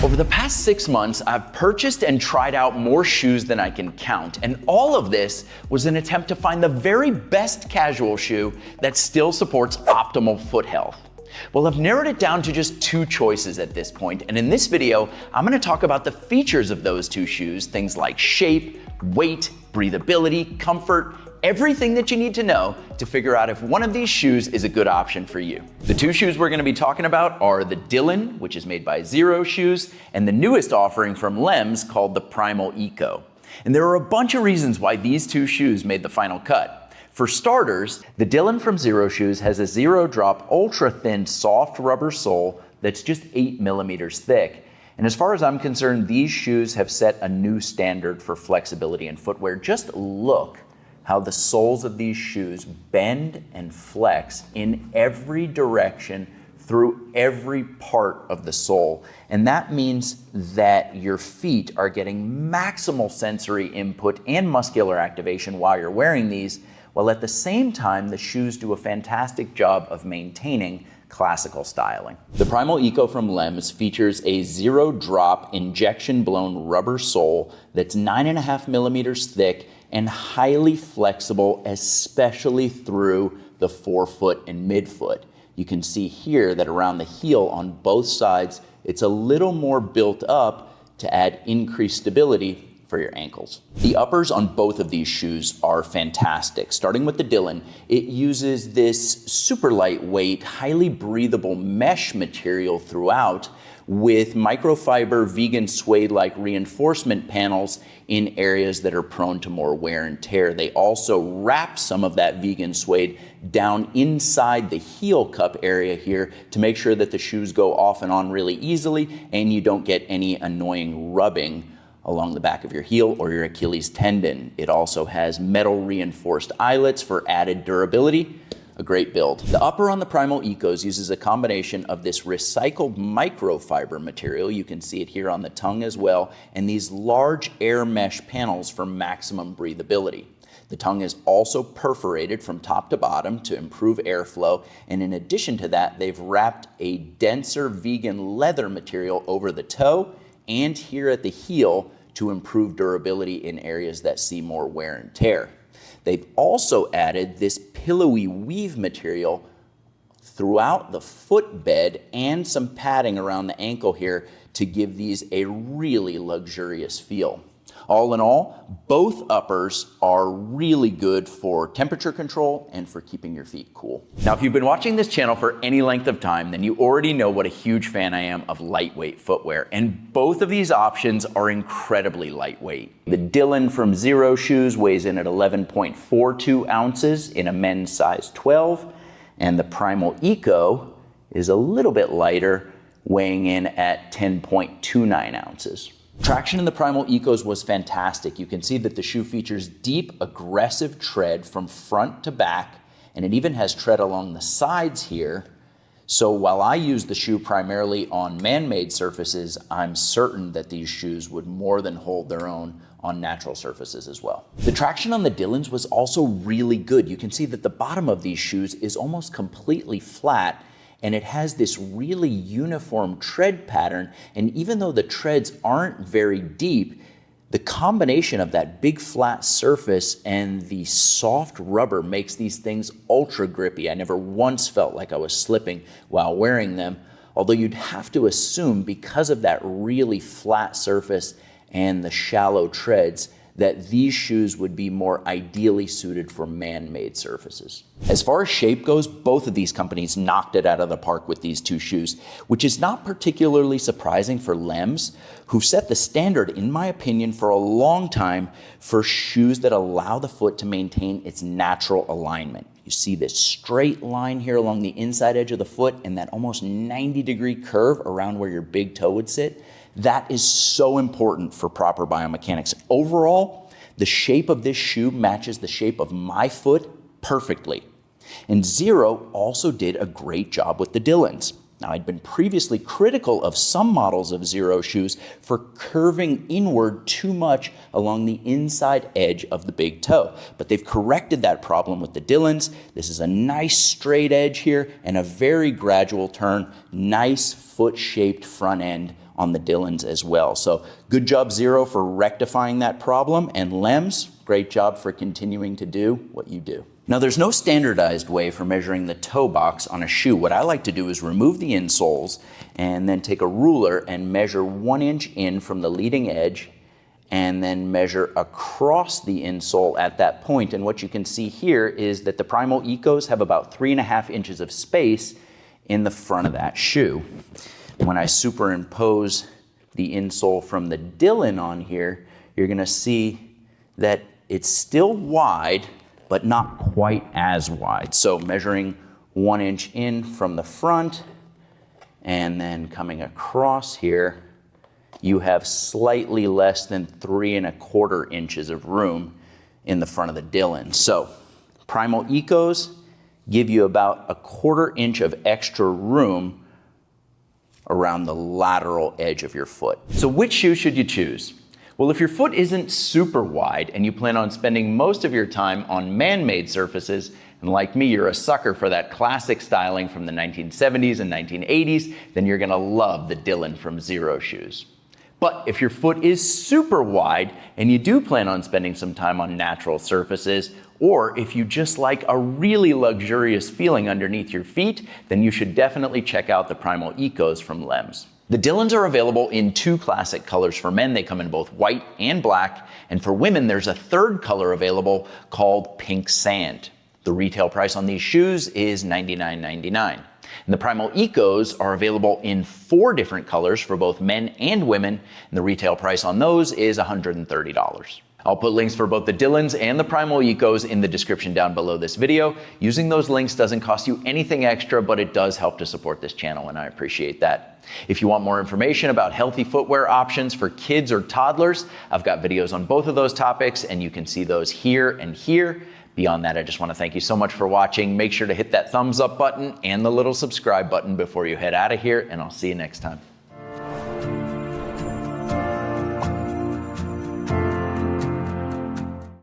Over the past 6 months, I've purchased and tried out more shoes than I can count, and all of this was an attempt to find the very best casual shoe that still supports optimal foot health. Well, I've narrowed it down to just 2 choices at this point, and in this video, I'm gonna talk about the features of those 2 shoes, things like shape, weight, breathability, comfort, everything that you need to know to figure out if one of these shoes is a good option for you. The 2 shoes we're gonna be talking about are the Dylan, which is made by Xero shoes, and the newest offering from LEMS called the Primal Eco. And there are a bunch of reasons why these 2 shoes made the final cut. For starters, the Dylan from Xero shoes has a zero drop, ultra thin, soft rubber sole that's just 8 millimeters thick. And as far as I'm concerned, these shoes have set a new standard for flexibility in footwear. Just look how the soles of these shoes bend and flex in every direction through every part of the sole. And that means that your feet are getting maximal sensory input and muscular activation while you're wearing these, while at the same time, the shoes do a fantastic job of maintaining classical styling. The Primal Eco from LEMS features a zero drop injection blown rubber sole that's 9.5 millimeters thick and highly flexible, especially through the forefoot and midfoot. You can see here that around the heel on both sides, it's a little more built up to add increased stability for your ankles. The uppers on both of these shoes are fantastic. Starting with the Dylan, it uses this super lightweight, highly breathable mesh material throughout with microfiber vegan suede-like reinforcement panels in areas that are prone to more wear and tear. They also wrap some of that vegan suede down inside the heel cup area here to make sure that the shoes go off and on really easily and you don't get any annoying rubbing along the back of your heel or your Achilles tendon. It also has metal reinforced eyelets for added durability. A great build. The upper on the Primal Ecos uses a combination of this recycled microfiber material, you can see it here on the tongue as well, and these large air mesh panels for maximum breathability. The tongue is also perforated from top to bottom to improve airflow, and in addition to that, they've wrapped a denser vegan leather material over the toe and here at the heel to improve durability in areas that see more wear and tear. They've also added this pillowy weave material throughout the footbed and some padding around the ankle here to give these a really luxurious feel. All in all, both uppers are really good for temperature control and for keeping your feet cool. Now, if you've been watching this channel for any length of time, then you already know what a huge fan I am of lightweight footwear, and both of these options are incredibly lightweight. The Dylan from Xero shoes weighs in at 11.42 ounces in a men's size 12, and the Primal Eco is a little bit lighter, weighing in at 10.29 ounces. Traction in the Primal Ecos was fantastic. You can see that the shoe features deep, aggressive tread from front to back, and it even has tread along the sides here. So while I use the shoe primarily on man-made surfaces, I'm certain that these shoes would more than hold their own on natural surfaces as well. The traction on the Dylans was also really good. You can see that the bottom of these shoes is almost completely flat, and it has this really uniform tread pattern. And even though the treads aren't very deep, the combination of that big flat surface and the soft rubber makes these things ultra grippy. I never once felt like I was slipping while wearing them, although you'd have to assume because of that really flat surface and the shallow treads that these shoes would be more ideally suited for man-made surfaces. As far as shape goes, both of these companies knocked it out of the park with these 2 shoes, which is not particularly surprising for LEMS, who've set the standard, in my opinion, for a long time for shoes that allow the foot to maintain its natural alignment. You see this straight line here along the inside edge of the foot and that almost 90-degree curve around where your big toe would sit. That is so important for proper biomechanics. Overall, the shape of this shoe matches the shape of my foot perfectly. And Xero also did a great job with the Dylans. Now, I'd been previously critical of some models of Xero shoes for curving inward too much along the inside edge of the big toe, but they've corrected that problem with the Dylans. This is a nice straight edge here and a very gradual turn, nice foot-shaped front end on the Dillons as well. So good job, Xero, for rectifying that problem, and LEMS, great job for continuing to do what you do. Now, there's no standardized way for measuring the toe box on a shoe. What I like to do is remove the insoles and then take a ruler and measure 1 inch in from the leading edge and then measure across the insole at that point. And what you can see here is that the Primal Ecos have about 3.5 inches of space in the front of that shoe. When I superimpose the insole from the Dillon on here, you're gonna see that it's still wide, but not quite as wide. So measuring 1 inch in from the front and then coming across here, you have slightly less than 3.25 inches of room in the front of the Dillon. So Primal Ecos give you about 1/4 inch of extra room around the lateral edge of your foot. So which shoe should you choose? Well, if your foot isn't super wide and you plan on spending most of your time on man-made surfaces, and like me, you're a sucker for that classic styling from the 1970s and 1980s, then you're gonna love the Dillon from Xero shoes. But if your foot is super wide and you do plan on spending some time on natural surfaces, or if you just like a really luxurious feeling underneath your feet, then you should definitely check out the Primal Ecos from LEMS. The Dillons are available in 2 classic colors for men. They come in both white and black. And for women, there's a 3rd color available called Pink Sand. The retail price on these shoes is $99.99. And the Primal Ecos are available in 4 different colors for both men and women. And the retail price on those is $130. I'll put links for both the Dillons and the Primal Ecos in the description down below this video. Using those links doesn't cost you anything extra, but it does help to support this channel, and I appreciate that. If you want more information about healthy footwear options for kids or toddlers, I've got videos on both of those topics, and you can see those here and here. Beyond that, I just want to thank you so much for watching. Make sure to hit that thumbs up button and the little subscribe button before you head out of here, and I'll see you next time.